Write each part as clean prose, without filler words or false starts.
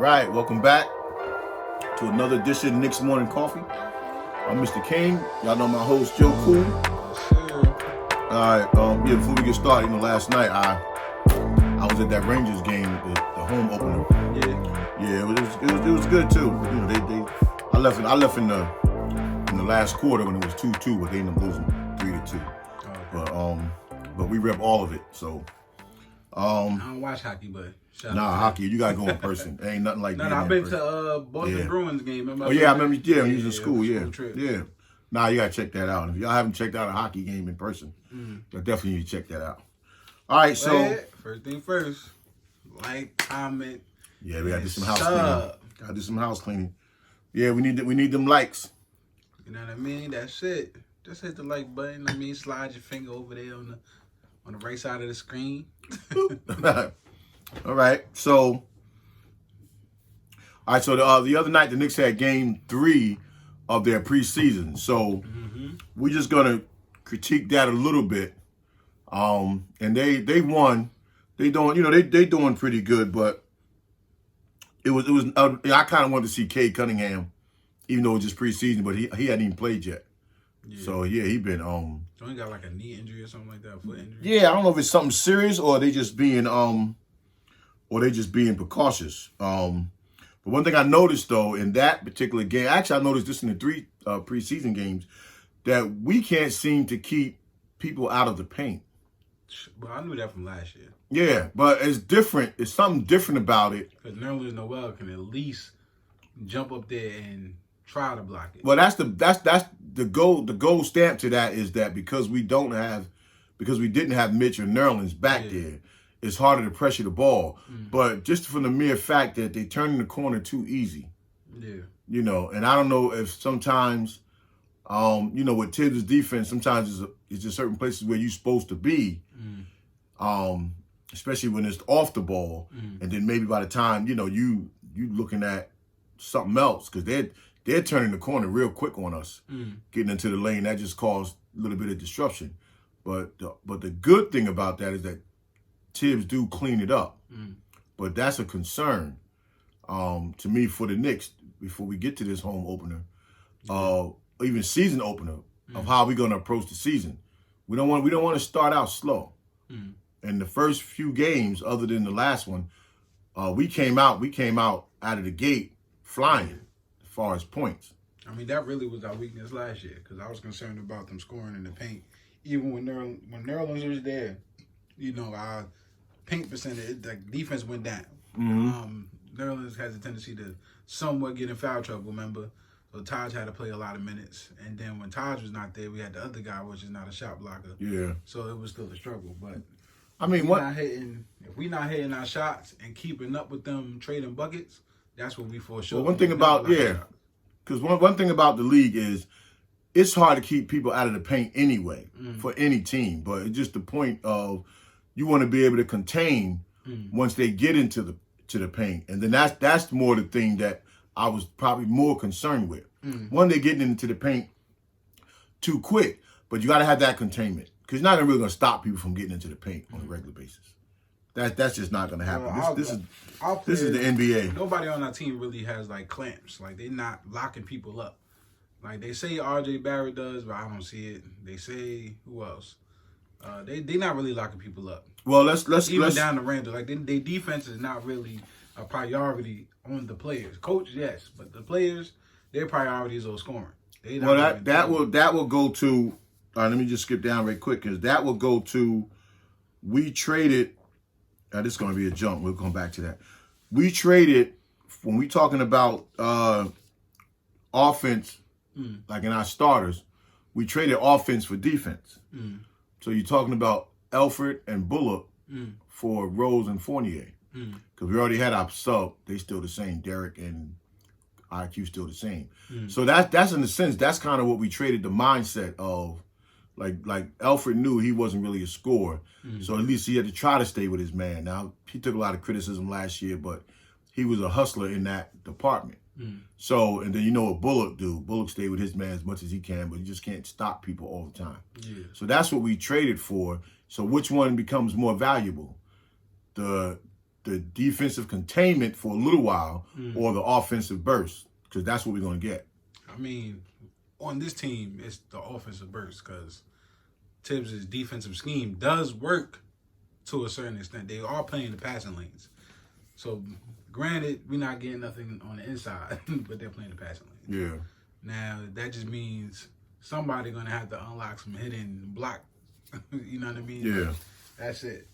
right, welcome back to another edition of Knicks Morning Koffee. I'm Mr. Kane. Y'all know my host, Joe Cool. All right, before we get started, last night I was at that Rangers game, the home opener. Yeah, it was good too. I left in the last quarter when it was 2-2, but they ended up losing 3-2. But we rep all of it. So I don't watch hockey, but hockey, you gotta go in person. It ain't nothing like that. No, I've been to Boston Bruins game. Remember? Oh yeah, I remember. Yeah, when you was in school. School trip. Yeah. Nah, you gotta check that out. If y'all haven't checked out a hockey game in person, you definitely need to check that out. All right, so first thing first, like, comment. Yeah, we gotta do some house cleaning. Gotta do some house cleaning. Yeah, we need them likes. You know what I mean? That's it. Just hit the like button. Slide your finger over there on the right side of the screen. All right. So the other night the Knicks had game 3 of their preseason. So we're just gonna critique that a little bit. And they won. They doing pretty good, but it was I kind of wanted to see Cade Cunningham, even though it was just preseason, but he hadn't even played yet. Yeah. So yeah, he been Don't he got like a knee injury or something like that, foot injury? Yeah, I don't know if it's something serious or they just being precautious. But one thing I noticed though in that particular game, actually I noticed this in the 3 preseason games, that we can't seem to keep people out of the paint. Well, I knew that from last year. Yeah, but it's different. It's something different about it. Because Nerlens Noel can at least jump up there and try to block it. Well, that's the gold stamp to that is that because we didn't have Mitch or Nerlens back there, it's harder to pressure the ball. But just from the mere fact that they turn the corner too easy. Yeah. And I don't know if sometimes with Tibbs' defense, sometimes it's just certain places where you're supposed to be. Especially when it's off the ball, and then maybe by the time you looking at something else because they're turning the corner real quick on us, getting into the lane. That just caused a little bit of disruption. But the good thing about that is that Tibbs do clean it up. But that's a concern to me for the Knicks before we get to this home opener, even season opener of how we're going to approach the season. We don't want to start out slow. And the first few games, other than the last one, we came out of the gate flying as far as points. I mean, that really was our weakness last year because I was concerned about them scoring in the paint. Even when Nerlens was there, our paint percentage, the defense went down. Nerlens has a tendency to somewhat get in foul trouble, remember? So Taj had to play a lot of minutes. And then when Taj was not there, we had the other guy, which is not a shot blocker. Yeah. So it was still a struggle. But I mean, if we're not hitting our shots and keeping up with them trading buckets, that's what we for sure. Well, one thing about because one thing about the league is it's hard to keep people out of the paint anyway for any team. But it's just the point of you want to be able to contain once they get into the paint, and then that's more the thing that I was probably more concerned with. One, they're getting into the paint too quick, but you got to have that containment because you're not really going to stop people from getting into the paint on a regular basis. That's just not going to happen. Well, this is the NBA. Nobody on our team really has like clamps. Like they're not locking people up. Like they say RJ Barrett does, but I don't see it. They say who else? They not really locking people up. Well, let's down the Randall. Like their defense is not really a priority on the players. Coach, yes, but the players, their priority is on scoring. That will go to. Let me just skip down right quick because that will go to. We traded. This is going to be a jump. We'll come back to that. We traded when we talking about offense, like in our starters. We traded offense for defense. So you're talking about Elfrid and Bullock for Rose and Fournier. Because we already had our sub. They still the same. Derek and IQ still the same. So that's in a sense, that's kind of what we traded the mindset of. Like Elfrid knew he wasn't really a scorer. So at least he had to try to stay with his man. Now, he took a lot of criticism last year, but he was a hustler in that department. So, and then you know what Bullock do. Bullock stayed with his man as much as he can, but he just can't stop people all the time. So that's what we traded for. So which one becomes more valuable? The the defensive containment for a little while or the offensive burst, because that's what we're going to get. I mean, on this team, it's the offensive burst because Tibbs' defensive scheme does work to a certain extent. They are playing the passing lanes. So, granted, we're not getting nothing on the inside, but they're playing the passing lanes. Yeah. Now, that just means somebody's going to have to unlock some hidden block. You know what I mean? Yeah. That's it.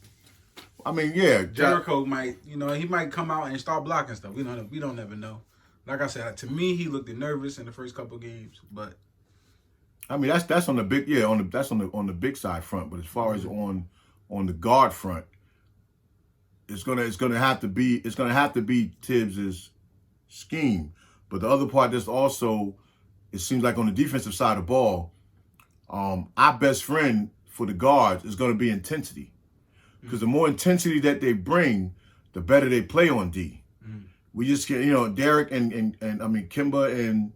I mean, yeah. Jericho might, he might come out and start blocking stuff. We don't ever know. Like I said, to me, he looked nervous in the first couple of games, but I mean that's on the big that's on the big side front. But as far as on the guard front, it's gonna have to be Tibbs' scheme. But the other part that's also, it seems like on the defensive side of the ball, our best friend for the guards is gonna be intensity, because the more intensity that they bring, the better they play on D. We just get, Derek and Kimba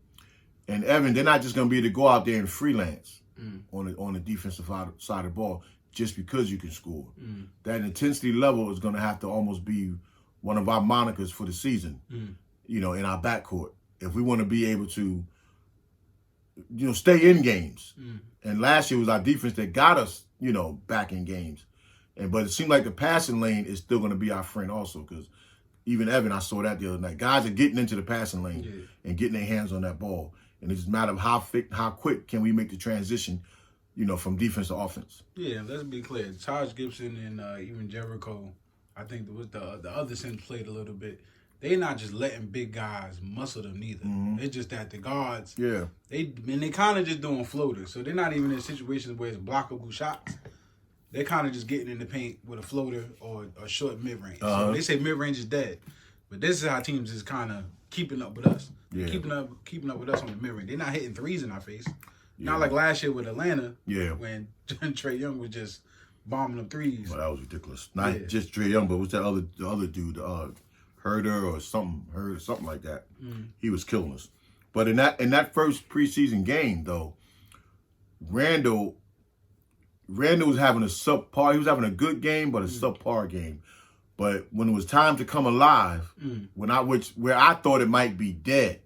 and Evan, they're not just going to be able to go out there and freelance on the defensive side of the ball just because you can score. That intensity level is going to have to almost be one of our monikers for the season, in our backcourt, if we want to be able to, stay in games. And last year was our defense that got us, back in games. But it seemed like the passing lane is still going to be our friend also, because even Evan, I saw that the other night. Guys are getting into the passing lane and getting their hands on that ball. And it's just a matter of how quick can we make the transition, from defense to offense. Yeah, let's be clear. Taj Gibson and even Jericho, I think the other center played a little bit. They're not just letting big guys muscle them neither. It's just that the guards, they kind of just doing floaters. So they're not even in situations where it's blockable shots. They're kind of just getting in the paint with a floater or a short mid-range. So they say mid-range is dead. But this is how teams is kind of keeping up with us. Yeah. Keeping up with us on the mid-range. They're not hitting threes in our face. Yeah. Not like last year with Atlanta when Trae Young was just bombing them threes. Well, that was ridiculous. Not just Trae Young, but what's that the other dude, Herder or something like that. He was killing us. But in that first preseason game, though, Randall was having a subpar. He was having a good game, but a subpar game. But when it was time to come alive, where I thought it might be dead,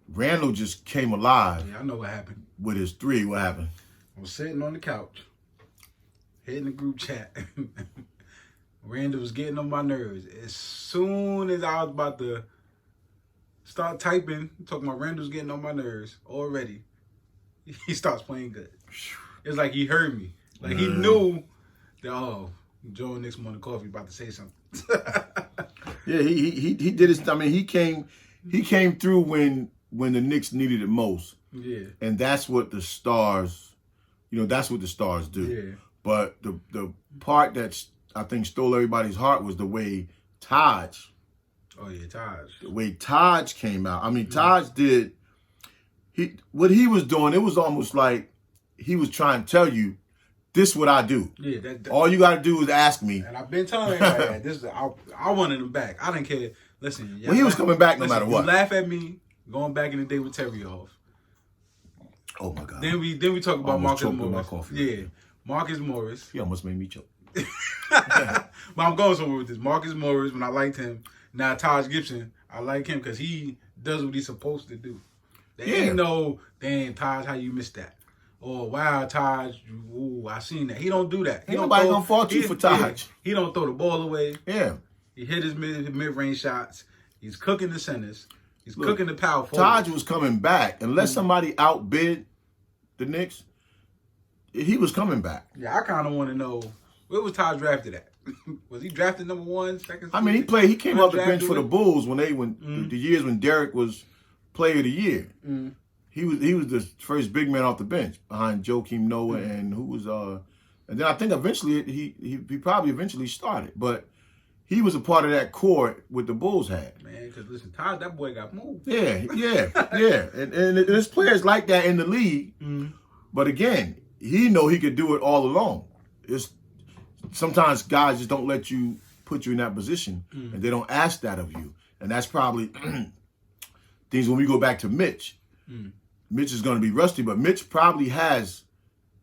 Randall just came alive. Yeah, I know what happened. With his three, what happened? I was sitting on the couch, hitting the group chat. Randall was getting on my nerves. As soon as I was about to start typing, talking about Randall's getting on my nerves already, he starts playing good. It's like he heard me. Like he knew that, Joe Knicks Morning Koffee about to say something. Yeah, he did his. I mean, he came through when the Knicks needed it most. Yeah, and that's what the Stars, that's what the Stars do. Yeah. But the part that I think stole everybody's heart was the way Taj. Oh yeah, Taj. The way Taj came out. I mean, Taj did. What he was doing, it was almost like he was trying to tell you, this is what I do. Yeah, all you got to do is ask me. And I've been telling everybody that. I wanted him back. I didn't care. Listen, well, he was coming back no matter what. You laugh at me going back in the day with Terry off. Oh my God. Then we talk about Marcus Morris. Coffee. Marcus Morris. He almost made me choke. But I'm going somewhere with this. Marcus Morris, when I liked him. Now Taj Gibson, I like him because he does what he's supposed to do. Ain't no, damn, Taj, how you missed that? Or, wow, Taj, ooh, I seen that. He don't do that. Ain't nobody gonna fault you for Taj. He don't throw the ball away. Yeah. He hit his mid-range shots. He's cooking the centers. He's cooking the power forward. Taj was coming back. Unless somebody outbid the Knicks, he was coming back. Yeah, I kind of want to know, where was Taj drafted at? Was he drafted number 1, second? I mean, he came off the bench for the Bulls the years when Derek was Player of the Year. He was the first big man off the bench behind Joakim Noah and who was and then I think eventually he probably eventually started, but he was a part of that core what the Bulls had. Man, because listen, Taj, that boy got moved. Yeah, and there's players like that in the league, but again, he know he could do it all alone. It's sometimes guys just don't let you put you in that position, and they don't ask that of you, and that's probably things when we go back to Mitch. Mitch is going to be rusty, but Mitch probably has,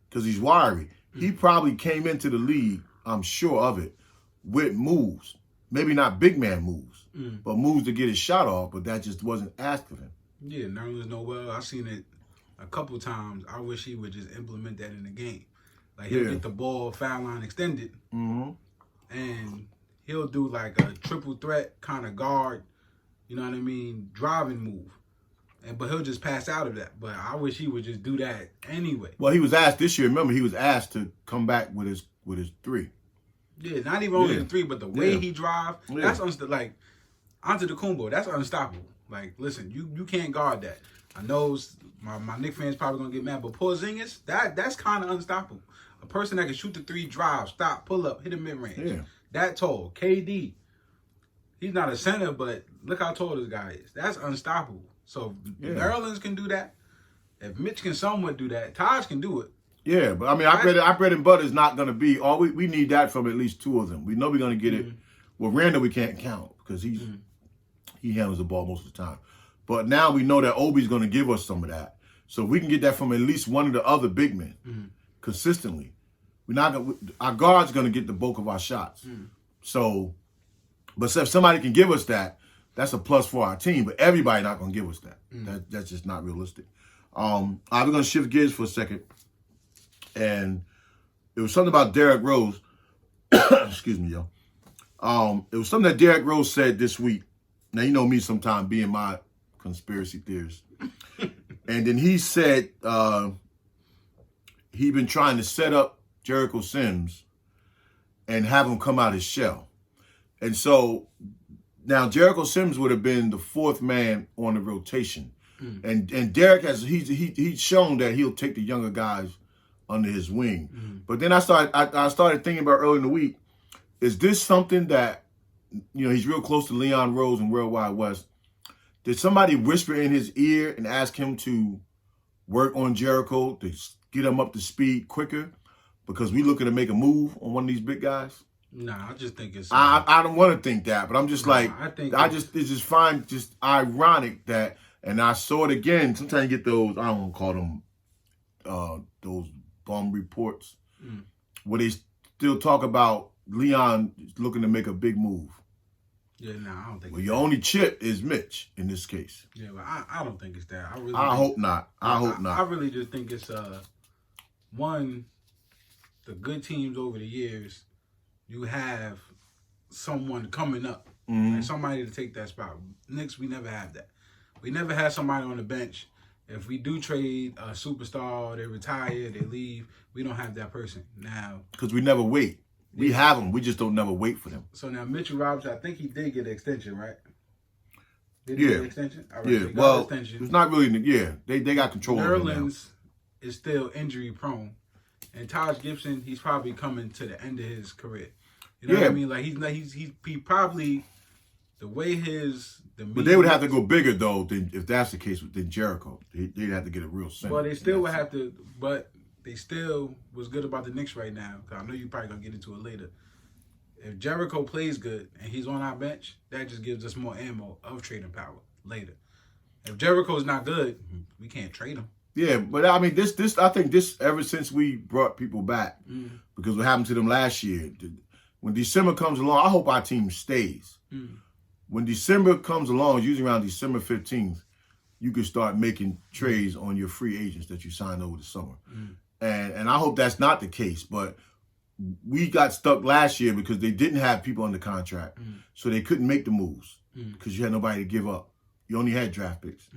because he's wiry, he probably came into the league, I'm sure of it, with moves. maybe not big man moves, but moves to get his shot off, but that just wasn't asked of him. Yeah, Nerlens Noel, I've seen it a couple times. I wish he would just implement that in the game. Like, he'll get the ball foul line extended, and he'll do like a triple threat kind of guard, you know what I mean, driving move. But he'll just pass out of that. But I wish he would just do that anyway. Well, he was asked this year. Remember, he was asked to come back with his three. Yeah, not even only the three, but the way he drives. That's like Antetokounmpo. That's unstoppable. Like, listen, you can't guard that. I know my Knicks fans probably gonna get mad, but Porzingis, that's kind of unstoppable. A person that can shoot the three, drive, stop, pull up, hit a mid range. Yeah. That tall. KD. He's not a center, but look how tall this guy is. That's unstoppable. So if Nerlens can do that, if Mitch can somewhat do that, Taj can do it. Yeah, but I mean, our bread and butter is not going to be all. We need that from at least two of them. We know we're going to get it. Well, Randall we can't count because he handles the ball most of the time. But now we know that Obi's going to give us some of that. So if we can get that from at least one of the other big men consistently, our guard's going to get the bulk of our shots. So, but if somebody can give us that, that's a plus for our team. But everybody not going to give us that. That's just not realistic. We're going to shift gears for a second. And it was something about Derrick Rose. Excuse me, yo. It was something that Derrick Rose said this week. Now, you know me sometimes being my conspiracy theorist. And then he said he'd been trying to set up Jericho Sims and have him come out his shell. And so now Jericho Sims would have been the fourth man on the rotation. And Derrick he's shown that he'll take the younger guys under his wing. But then I started thinking about early in the week, is this something that, you know, he's real close to Leon Rose and World Wide West. Did somebody whisper in his ear and ask him to work on Jericho to get him up to speed quicker because we looking to make a move on one of these big guys? Nah, I just think it's... I don't want to think that, but I'm just it's just ironic that, and I saw it again. Sometimes you get those, I don't want to call them those bum reports where they still talk about Leon looking to make a big move. Yeah, no, I don't think. Well, your only chip is Mitch in this case. Yeah, but I don't think it's that. I hope not. I hope not. I really just think it's one, the good teams over the years, you have someone coming up, like somebody to take that spot. Knicks, we never have that. We never had somebody on the bench. If we do trade a superstar, they retire, they leave, we don't have that person now. Because we never wait. We have them. We just don't never wait for them. So now Mitchell Robinson, I think he did get an extension, right? Did he get an extension? All right, yeah. Well, it's not really. Yeah, they got control of him now. Nerlens is still injury prone, and Taj Gibson, he's probably coming to the end of his career. You know what I mean? Like he probably the way but they would have to go bigger though. If that's the case than Jericho, they'd have to get a real center. Well, they still would have to, but. They still was good about the Knicks right now. Cause I know you're probably going to get into it later. If Jericho plays good and he's on our bench, that just gives us more ammo of trading power later. If Jericho's not good, we can't trade him. Yeah, but I mean, I think this ever since we brought people back, because what happened to them last year, when December comes along, I hope our team stays. When December comes along, usually around December 15th, you can start making trades on your free agents that you signed over the summer. And I hope that's not the case, but we got stuck last year because they didn't have people under contract, so they couldn't make the moves because you had nobody to give up. You only had draft picks.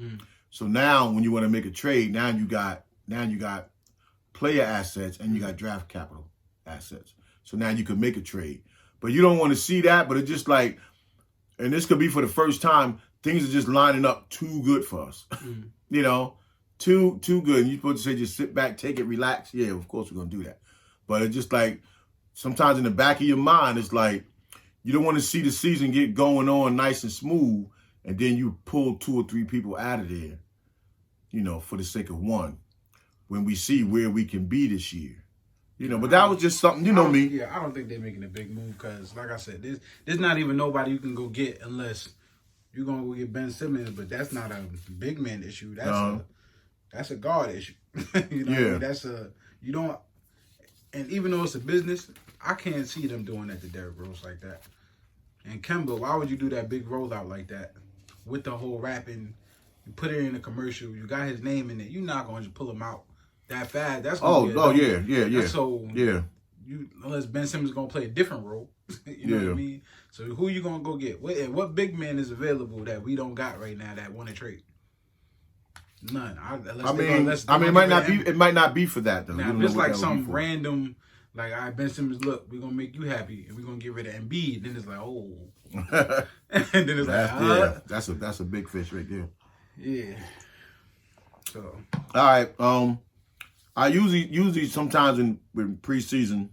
So now, when you want to make a trade, now you got player assets and you got draft capital assets. So now you can make a trade, but you don't want to see that. But it's just like, and this could be for the first time, things are just lining up too good for us. You know. Too good. And you're supposed to say just sit back, take it, relax. Yeah, of course we're going to do that. But it's just like sometimes in the back of your mind, it's like you don't want to see the season get going on nice and smooth and then you pull 2 or 3 people out of there, you know, for the sake of one when we see where we can be this year. You know, but that was just something, you know me. Yeah, I don't think they're making a big move because, like I said, there's not even nobody you can go get unless you're going to go get Ben Simmons, but that's not a big man issue. That's a guard issue. You know what I mean? You don't, and even though it's a business, I can't see them doing that to Derrick Rose like that. And Kemba, why would you do that big rollout like that with the whole rapping? You put it in a commercial. You got his name in it. You're not going to just pull him out that fast. That's gonna yeah. So yeah. Unless Ben Simmons is gonna play a different role, you know what I mean. So who you gonna go get? What big man is available that we don't got right now that want to trade? None. It might not be for that though. Now, if it's like some random, like, all right, Ben Simmons, look, we're gonna make you happy and we're gonna get rid of Embiid. Then it's like, oh, and then it's that's a big fish right there. Yeah. So. All right. I usually sometimes in preseason,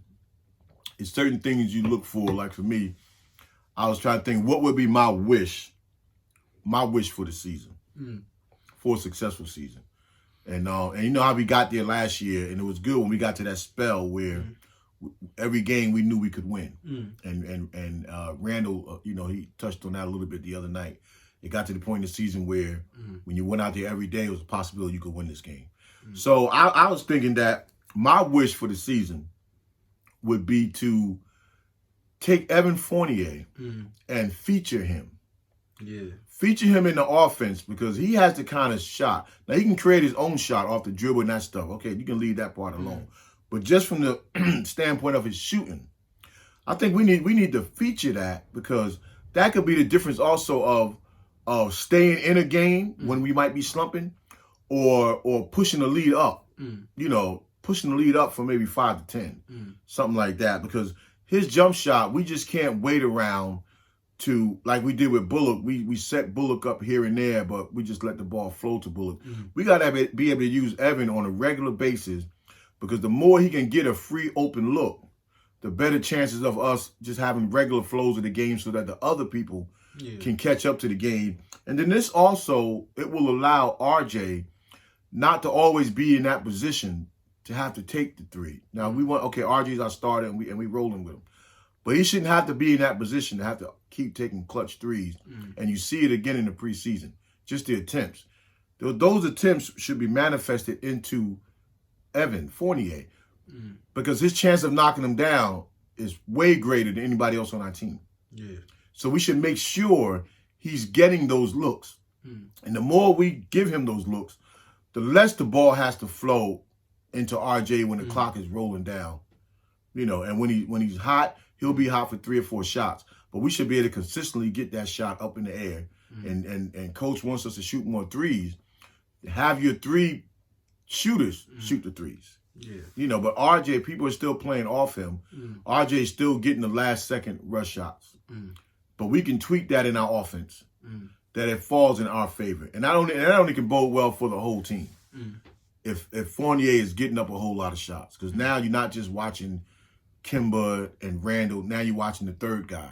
it's certain things you look for. Like for me, I was trying to think what would be my wish for the season, for a successful season, and you know how we got there last year, and it was good when we got to that spell where every game we knew we could win, and Randall, you know, he touched on that a little bit the other night. It got to the point in the season where when you went out there every day, it was a possibility you could win this game. So I was thinking that my wish for the season would be to take Evan Fournier and feature him. Yeah. Feature him in the offense because he has the kind of shot. Now, he can create his own shot off the dribble and that stuff. Okay, you can leave that part alone. But just from the standpoint of his shooting, I think we need to feature that because that could be the difference also of staying in a game when we might be slumping or pushing the lead up, you know, pushing the lead up for maybe 5 to 10, something like that. Because his jump shot, we just can't wait around to, like we did with Bullock. We set Bullock up here and there, but we just let the ball flow to Bullock. We got to be able to use Evan on a regular basis because the more he can get a free open look, the better chances of us just having regular flows of the game so that the other people can catch up to the game. And then this also, it will allow RJ not to always be in that position to have to take the three. Now, RJ's our starter and we rolling with him. But he shouldn't have to be in that position to have to keep taking clutch threes. And you see it again in the preseason, just the attempts. Those attempts should be manifested into Evan Fournier because his chance of knocking him down is way greater than anybody else on our team. Yeah. So we should make sure he's getting those looks. And the more we give him those looks, the less the ball has to flow into RJ when the clock is rolling down. You know, and when he's hot, he'll be hot for 3 or 4 shots. But we should be able to consistently get that shot up in the air. And coach wants us to shoot more threes. Have your 3 shooters shoot the threes. Yeah. You know, but RJ, people are still playing off him. RJ is still getting the last second rush shots. But we can tweak that in our offense, that it falls in our favor. And that only can bode well for the whole team. If Fournier is getting up a whole lot of shots. Because now you're not just watching Kemba and Randall. Now you're watching the third guy.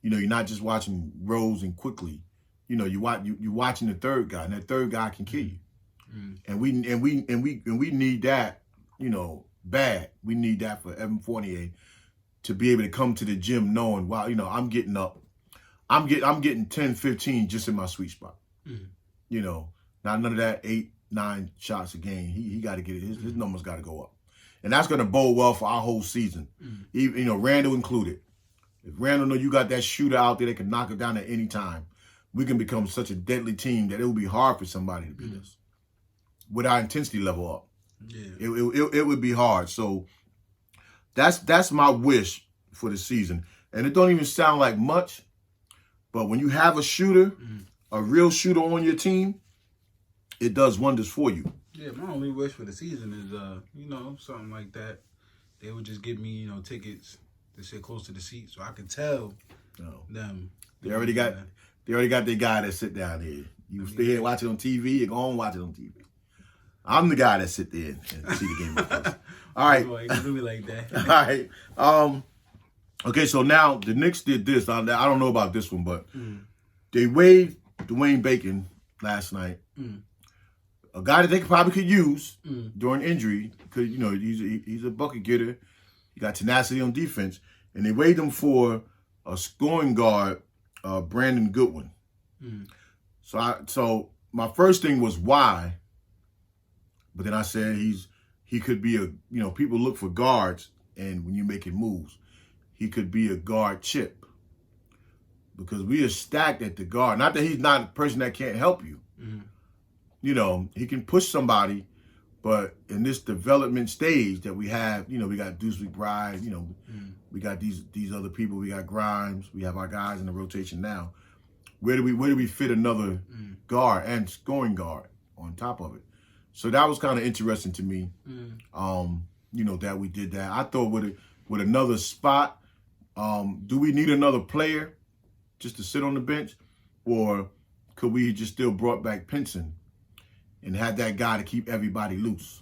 You know, you're not just watching Rose and Quickly. You know, you're watching the third guy, and that third guy can kill you. And we need that, you know, bad. We need that for Evan Fournier to be able to come to the gym knowing, wow, you know, I'm getting up. I'm getting 10, 15 just in my sweet spot. You know, not none of that 8, 9 shots a game. He got to get it. His numbers got to go up. And that's going to bode well for our whole season. Even, you know, Randall included. If Randall know you got that shooter out there that can knock it down at any time, we can become such a deadly team that it will be hard for somebody to beat us. With our intensity level up. Yeah. It would be hard. So that's my wish for the season. And it don't even sound like much, but when you have a shooter, a real shooter on your team, it does wonders for you. Yeah, my only wish for the season is, you know, something like that. They would just give me, you know, tickets to sit close to the seat so I can tell them. They already got their guy that sit down there. You stay here and watch it on TV, you go home and watch it on TV. I'm the guy that sit there and see the game. All right. Do me like that. All right. Okay, so now the Knicks did this. I don't know about this one, but they waived Dwayne Bacon last night. A guy that they probably could use during injury because, you know, he's a bucket getter. He got tenacity on defense. And they waived him for a scoring guard, Brandon Goodwin. So my first thing was why? But then I said he could be people look for guards, and when you're making moves, he could be a guard chip. because we are stacked at the guard. Not that he's not a person that can't help you. You know, he can push somebody, but in this development stage that we have, you know, we got Deuce McBride, you know, we got these other people, we got Grimes, we have our guys in the rotation now. Where do we fit another guard and scoring guard on top of it? So that was kind of interesting to me. You know, that we did that. I thought with another spot, do we need another player just to sit on the bench, or could we just still brought back Pinson and had that guy to keep everybody loose?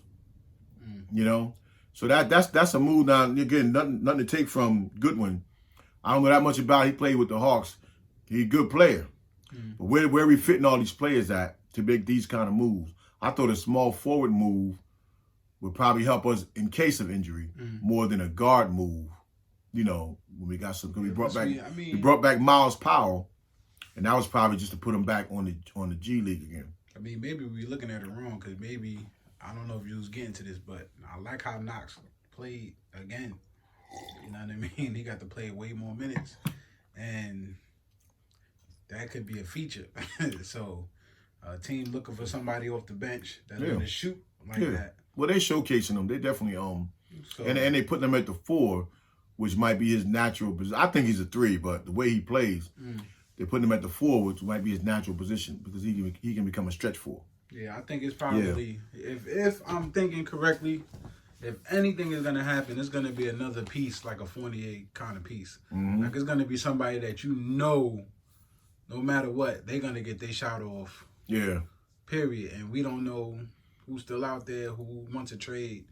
You know, so that's a move. Now again, nothing to take from Goodwin. I don't know that much about. He played with the Hawks. He's a good player, but where are we fitting all these players at to make these kind of moves? I thought a small forward move would probably help us in case of injury more than a guard move. You know, when we got we brought back Miles Powell, and that was probably just to put him back on the G League again. I mean, maybe we're looking at it wrong, because maybe, I don't know if you was getting to this, but I like how Knox played again. You know what I mean? He got to play way more minutes, and that could be a feature. So, a team looking for somebody off the bench that's going to shoot like that. Well, they showcasing them. They definitely and they put them at the 4, which might be his natural position. I think he's a 3, but the way he plays, they're putting him at the 4, which might be his natural position, because he can become a stretch 4. Yeah, I think it's probably, if I'm thinking correctly, if anything is going to happen, it's going to be another piece, like a Fournier kind of piece. Like, it's going to be somebody that you know, no matter what, they're going to get their shot off. Yeah. Period. And we don't know who's still out there, who wants to trade.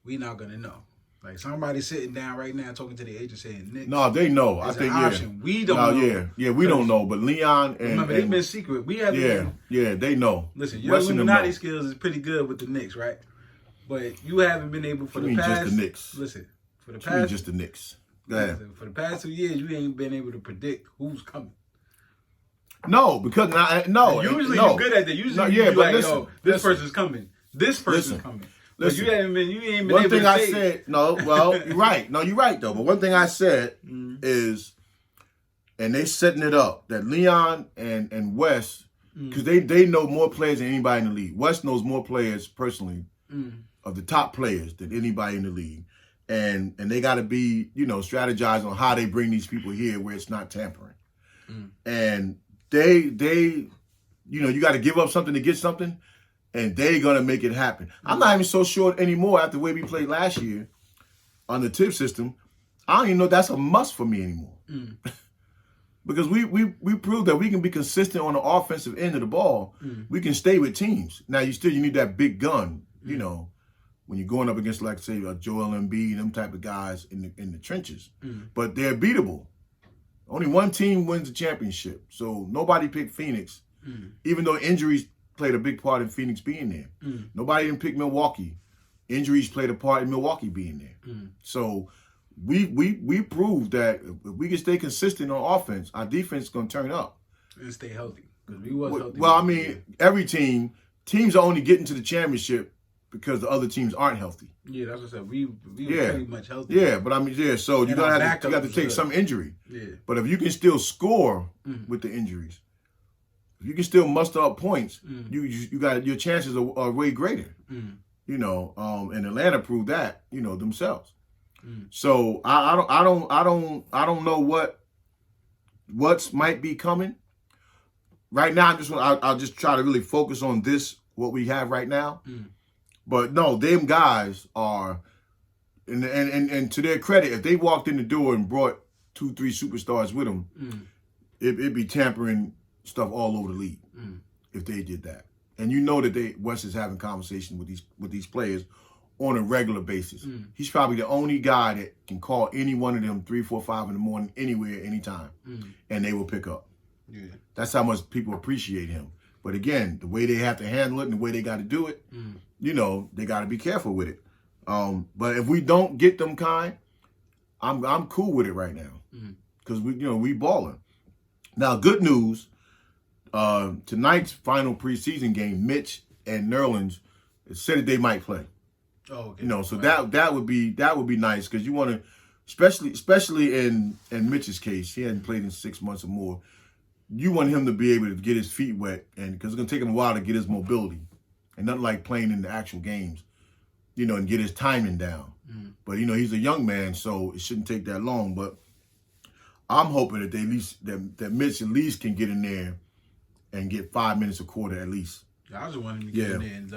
We're not going to know. Like, somebody sitting down right now talking to the agent saying, Knicks. No, they know. I think, option. We don't know. Yeah, we don't know. But Leon and... Remember, they've been secret. We haven't been... Yeah, they know. Listen, your Illuminati skills is pretty good with the Knicks, right? But you haven't been able for the past... just the Knicks. Listen, for the past... just the Knicks. Go ahead. Listen, for the past 2 years, you ain't been able to predict who's coming. No, because... Usually you're good at that. Usually you're like, listen, this person's coming. This person's coming. Listen, you ain't been one able thing to I said, you're right. No, you're right, though. But one thing I said is, and they setting it up, that Leon and Wes, because they know more players than anybody in the league. Wes knows more players personally, of the top players, than anybody in the league. And they got to be, strategize on how they bring these people here where it's not tampering. And they you got to give up something to get something. And they're going to make it happen. I'm not even so sure anymore after the way we played last year on the tip system. I don't even know if that's a must for me anymore. Because we proved that we can be consistent on the offensive end of the ball. We can stay with teams. Now, you need that big gun, when you're going up against, like, say, Joel Embiid, them type of guys in the trenches. But they're beatable. Only one team wins the championship. So nobody picked Phoenix, even though injuries played a big part in Phoenix being there. Nobody didn't pick Milwaukee. Injuries played a part in Milwaukee being there. So we proved that if we can stay consistent on offense, our defense is going to turn up. And stay healthy. Because we was healthy. Well, I mean, every teams are only getting to the championship because the other teams aren't healthy. Yeah, that's what I said. We were pretty much healthy. Yeah, but I mean, so you got to take some injury. Yeah. But if you can still score with the injuries, if you can still muster up points, you got your chances are way greater. And Atlanta proved that, themselves. So I don't know what's might be coming. Right now, I'll just try to really focus on what we have right now. But no, them guys are, and to their credit, if they walked in the door and brought 2-3 superstars with them, it'd be tampering stuff all over the league if they did that. And that Wes is having conversations with these players on a regular basis. He's probably the only guy that can call any one of them 3, 4, 5 in the morning, anywhere, anytime, and they will pick up. Yeah. That's how much people appreciate him. But again, the way they have to handle it and the way they got to do it, they got to be careful with it. But if we don't get them kind, I'm cool with it right now because we balling. Now, good news. Tonight's final preseason game, Mitch and Nerlens said that they might play. Oh, okay. So that would be nice because you want especially in Mitch's case, he hadn't played in 6 months or more. You want him to be able to get his feet wet, and because it's gonna take him a while to get his mobility, and nothing like playing in the actual games, and get his timing down. But he's a young man, so it shouldn't take that long. But I'm hoping that they at least that Mitch at least can get in there and get 5 minutes a quarter at least. Yeah, I just want him to get in there and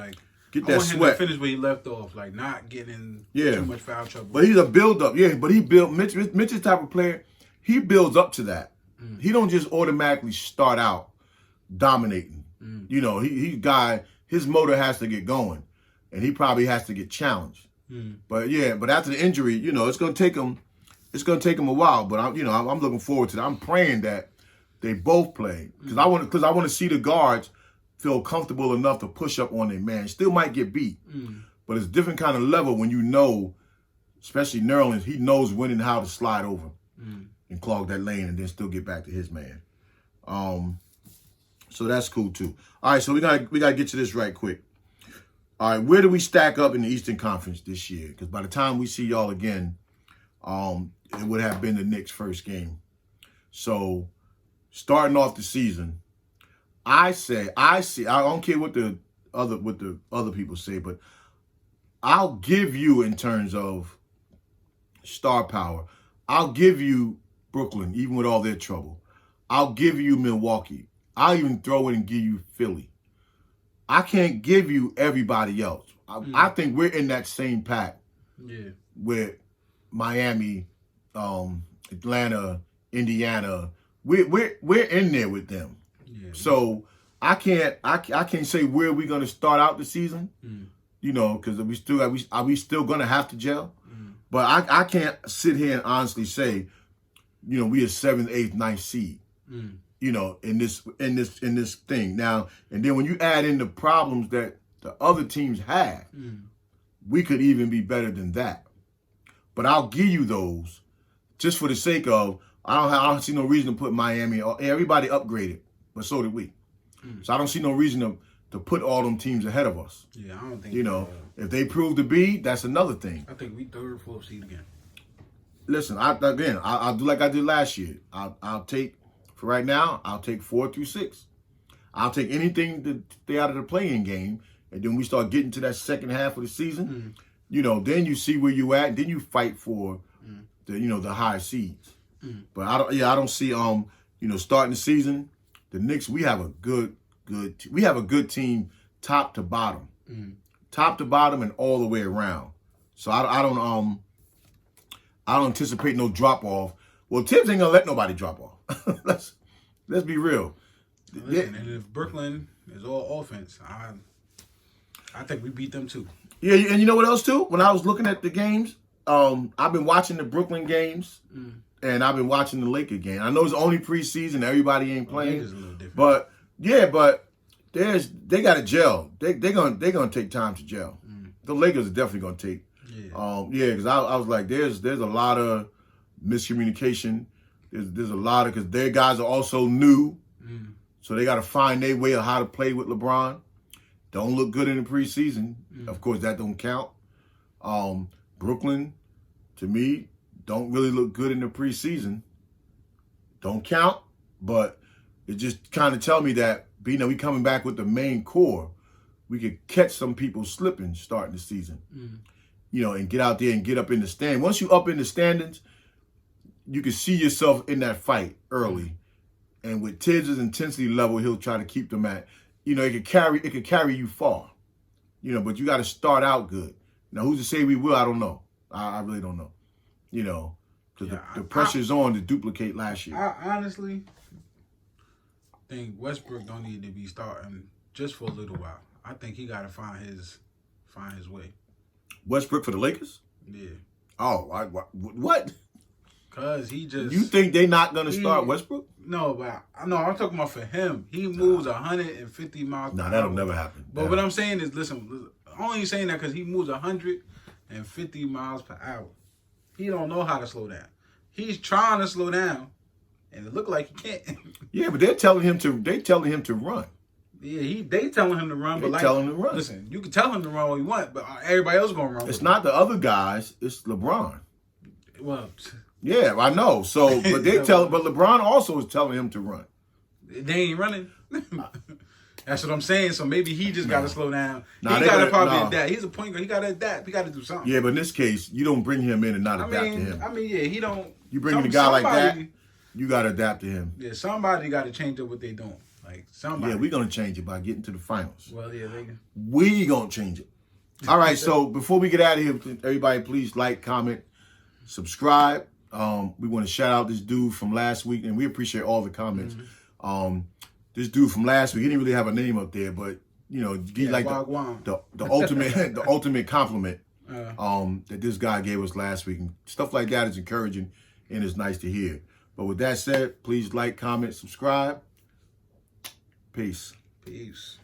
get that I want sweat. him to finish where he left off, like not getting too much foul trouble. But he's a build up, but he built Mitch's type of player. He builds up to that. He don't just automatically start out dominating. He guy. His motor has to get going, and he probably has to get challenged. But after the injury, it's gonna take him. It's gonna take him a while. But I'm looking forward to that. I'm praying that they both play because I want to see the guards feel comfortable enough to push up on their man. Still might get beat, but it's a different kind of level when especially Nerlens, he knows when and how to slide over and clog that lane and then still get back to his man. So that's cool too. All right, so we gotta get to this right quick. All right, where do we stack up in the Eastern Conference this year? Because by the time we see y'all again, it would have been the Knicks' first game. So starting off the season, I see. I don't care what the other people say, but I'll give you in terms of star power. I'll give you Brooklyn, even with all their trouble. I'll give you Milwaukee. I'll even throw in and give you Philly. I can't give you everybody else. I think we're in that same pack with Miami, Atlanta, Indiana. We're in there with them. Yeah. So I can't say where we're gonna start out the season. Because we still gonna have to gel. But I can't sit here and honestly say, we a 7th, 8th, 9th seed. In this thing now, and then when you add in the problems that the other teams have, we could even be better than that. But I'll give you those just for the sake of I don't see no reason to put Miami. Everybody upgraded, but so did we. So I don't see no reason to put all them teams ahead of us. Yeah, I don't think. If they prove to be, that's another thing. I think we 3rd, 4th seed again. Listen, I'll do like I did last year. I'll take. For right now, I'll take 4 through 6. I'll take anything to stay out of the play-in game, and then we start getting to that second half of the season. Then you see where you at, and then you fight for the higher seeds. But I don't see starting the season. The Knicks, we have a good team, top to bottom, and all the way around. So I don't anticipate no drop off. Well, Tibbs ain't gonna let nobody drop off. Let's be real. Listen, and if Brooklyn is all offense, I think we beat them too. Yeah, and you know what else too? When I was looking at the games, I've been watching the Brooklyn games, and I've been watching the Lakers game. I know it's only preseason; everybody ain't playing. Lakers a little different. But they got to gel. They're gonna take time to gel. The Lakers are definitely gonna take. Because I was like, there's a lot of miscommunication. There's a lot of, because their guys are also new, so they got to find their way of how to play with LeBron. Don't look good in the preseason. Of course, that don't count. Brooklyn, to me, don't really look good in the preseason. Don't count, but it just kind of tell me that, being that we coming back with the main core, we could catch some people slipping starting the season. And get out there and get up in the stand. Once you up in the standings, you can see yourself in that fight early. And with Tibbs' intensity level, he'll try to keep them at, it could carry you far. But you got to start out good. Now, who's to say we will? I don't know. I really don't know. Because the pressure's on to duplicate last year. I honestly think Westbrook don't need to be starting just for a little while. I think he got to find his way. Westbrook for the Lakers? Yeah. Oh, what? Because he just... You think they not going to start Westbrook? No, but I'm talking about for him. He moves 150 miles per hour. No, that'll never happen. But what I'm saying is, listen, I'm only saying that because he moves 150 miles per hour. He don't know how to slow down. He's trying to slow down, and it look like he can't. Yeah, but they're telling him to run. Yeah, they telling him to run, but telling him to run. Listen, you can tell him to run what you want, but everybody else gonna run. It's not the other guys. It's LeBron. Well, Yeah, I know. So, but but LeBron also is telling him to run. they ain't running. That's what I'm saying. So maybe he just got to slow down. Nah, he got to probably adapt. He's a point guard. He got to adapt. He got to do something. Yeah, but in this case, you don't bring him in and not adapt to him. I mean, yeah, he don't. You bring in a guy like that, you got to adapt to him. Yeah, somebody got to change up what they doing. Like somebody. Yeah, we're gonna change it by getting to the finals. Well, yeah, we gonna change it. All right. So before we get out of here, everybody, please like, comment, subscribe. We want to shout out this dude from last week, and we appreciate all the comments. This dude from last week, he didn't really have a name up there, but you know, he's like the ultimate the ultimate compliment that this guy gave us last week, and stuff like that is encouraging and it's nice to hear. But with that said, please like, comment, subscribe. Peace. Peace.